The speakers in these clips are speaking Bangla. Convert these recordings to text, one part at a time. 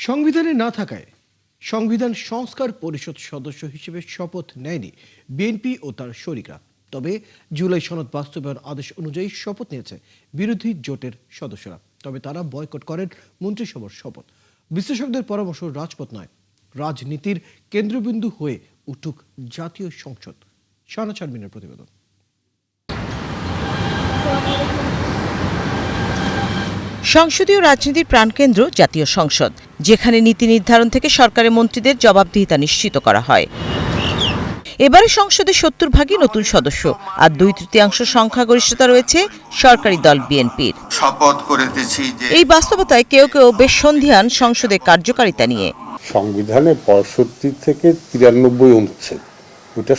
সংবিধানে না থাকায় সংবিধান সংস্কার পরিষদ সদস্য হিসেবে শপথ নেয়নি বিএনপি ও তার শরিকরা। তবে জুলাই সনদ বাস্তবায়ন আদেশ অনুযায়ী শপথ নিয়েছে বিরোধী জোটের সদস্যরা। তবে তারা বয়কট করেন মন্ত্রিসভার শপথ। বিশ্লেষকদের পরামর্শ, রাজপথ নয়, রাজনীতির কেন্দ্রবিন্দু হয়ে উঠুক জাতীয় সংসদ। শাহনাজ শারমিনের প্রতিবেদন। সংসদীয় রাজনীতির প্রাণকেন্দ্র জাতীয় সংসদ, যেখানে নীতি নির্ধারণ থেকে সরকারের মন্ত্রীদের জবাবদিহিতা নিশ্চিত করা হয়। এবারে সংসদে 70 ভাগই নতুন সদস্য, আর 2/3 সংখ্যাগরিষ্ঠতা রয়েছে সরকারি দল বিএনপির। শপথ করেছি যে এই বাস্তবতায় কেউ কেউ বেশ সন্দিহান সংসদের কার্যকারিতা নিয়ে। সংবিধানে 65 থেকে 93 অনুচ্ছেদ, ওইটা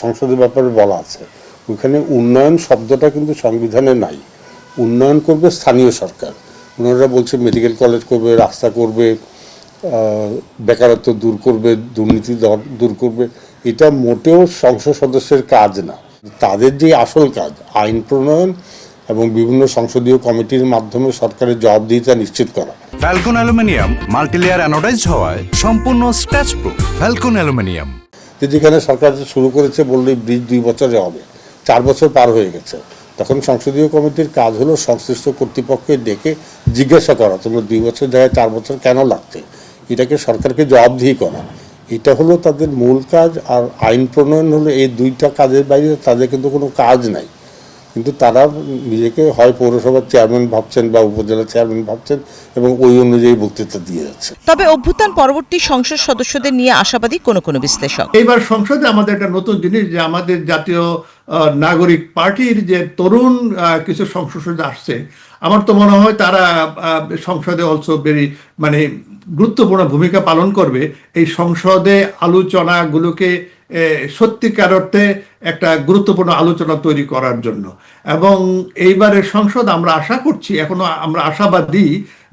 সংসদের ব্যাপারে বলা আছে। ওইখানে উন্নয়ন শব্দটা কিন্তু সংবিধানে নাই। উন্নয়ন করবে স্থানীয় সরকার। ওনারা বলছে মেডিকেল কলেজ করবে, রাস্তা করবে, বেকারত্ব দূর করবে, দুর্নীতি দূর করবে। এটা মোটেও সংসদ সদস্যের কাজ না। তাদের যে আসল কাজ আইন প্রণয়ন এবং বিভিন্ন সংসদীয় কমিটির মাধ্যমে সরকারের জবাবদিহিতা নিশ্চিত করা। ফ্যালকন অ্যালুমিনিয়াম মাল্টিলেয়ার অ্যানোডাইজড হওয়ায় সম্পূর্ণ স্ক্র্যাচ প্রুফ। Falcon aluminium. যেখানে সরকার শুরু করেছে বললেই ব্রিজ 2 বছরে হবে, 4 বছর পার হয়ে গেছে। তখন সংসদীয় কমিটির কাজ হলো সংশ্লিষ্ট কর্তৃপক্ষকে ডেকে জিজ্ঞাসা করা, তোমরা 2 বছর জায়গায় 4 বছর কেন লাগছে, এটাকে সরকারকে জবাবদিহি করা। এটা হলো তাদের মূল কাজ। আর আইন প্রণয়ন হলো এই 2টা কাজের বাইরে তাদের কিন্তু কোনো কাজ নাই। কিন্তু তারা নিজেকে হয় পৌরসভার চেয়ারম্যান ভাবছেন বা উপজেলা চেয়ারম্যান ভাবছেন এবং ওই অনুযায়ী বক্তৃতা দিয়ে যাচ্ছে। তবে অভ্যুত্থান পরবর্তী সংসদ সদস্যদের নিয়ে আশাবাদী কোনো বিশ্লেষক। এইবার সংসদে আমাদের একটা নতুন জিনিস, যে আমাদের জাতীয় নাগরিক পার্টির যে তরুণ কিছু সংসদ সদস্য আসছে, আমার তো মনে হয় তারা সংসদে অলসো ভেরি গুরুত্বপূর্ণ ভূমিকা পালন করবে এই সংসদে আলোচনাগুলোকে সত্যিকার অর্থে একটা গুরুত্বপূর্ণ আলোচনা তৈরি করার জন্য। এবং এইবারের সংসদ আমরা আশা করছি, এখনো আমরা আশাবাদী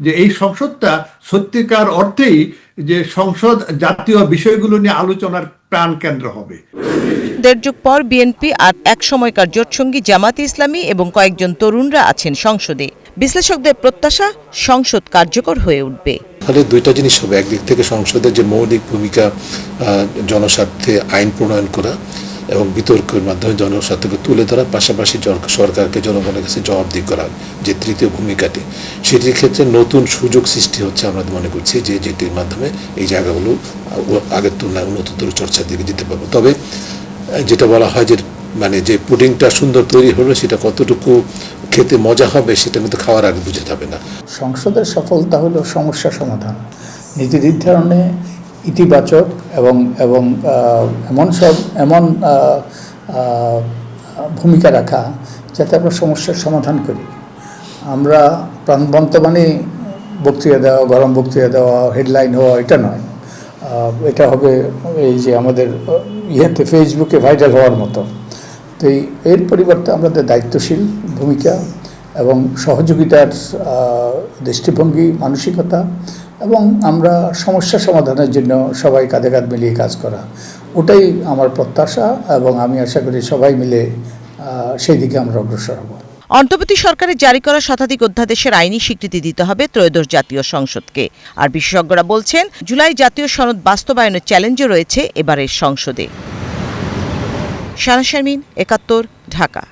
যে এই সংসদটা সত্যিকার অর্থেই যে সংসদ জাতীয় বিষয়গুলো নিয়ে আলোচনার প্রাণ কেন্দ্র হবে। 1.5 যুগ পর বিএনপি আর এক সময়কার জোটসঙ্গী জামাতে ইসলামী এবং কয়েকজন তরুণরা আছেন সংসদে। বিশ্লেষকদের প্রত্যাশা সংসদ কার্যকর হয়ে উঠবে। ফলে 2টা জিনিস হবে। একদিক থেকে সংসদের যে মৌলিক ভূমিকা, জনস্বার্থে আইন প্রণয়ন করা এবং বিতর্কের মাধ্যমে জনস্বার্থকে তুলে ধরা, পাশাপাশি সরকারকে জনগণের কাছে জবাবদিহি করা যে তৃতীয় ভূমিকাটি, সেটির ক্ষেত্রে নতুন সুযোগ সৃষ্টি হচ্ছে। আমরা মনে করছি যে যেটির মাধ্যমে এই জায়গাগুলো আগের তুলনায় উন্নততর চর্চার দিকে যেতে পারবো। তবে যেটা বলা হয় যে যে পুডিংটা সুন্দর তৈরি হলো, সেটা কতটুকু খেতে মজা হবে সেটা কিন্তু খাওয়ার আগে বুঝে যাবে না। সংসদের সফলতা হলো সমস্যা সমাধান, নীতি নির্ধারণে ইতিবাচক এবং এমন ভূমিকা রাখা যাতে আমরা সমস্যার সমাধান করি। আমরা প্রাণবন্তবাণী বক্তৃতা দেওয়া, গরম বক্তৃতা দেওয়া, হেডলাইন হওয়া, এটা নয়। এটা হবে এই যে আমাদের ফেসবুকে ভাইরাল হওয়ার মতো। তো এর পরিবর্তে আমাদের দায়িত্বশীল ভূমিকা এবং সহযোগিতার দৃষ্টিভঙ্গি, মানসিকতা এবং আমরা সমস্যা সমাধানের জন্য সবাই কাঁধে কাঁধ মিলিয়ে কাজ করা, ওটাই আমার প্রত্যাশা। এবং আমি আশা করি সবাই মিলে সেই দিকে আমরা অগ্রসর হব। অন্তর্বর্তী সরকারের জারি করা শতাধিক অধ্যাদেশের আইনি স্বীকৃতি দিতে হবে ত্রয়োদশ জাতীয় সংসদকে। আর বিশেষজ্ঞরা বলছেন, জুলাই জাতীয় সনদ বাস্তবায়নের চ্যালেঞ্জও রয়েছে এবারের সংসদে। শাহনাজ শারমিন, 71, ঢাকা।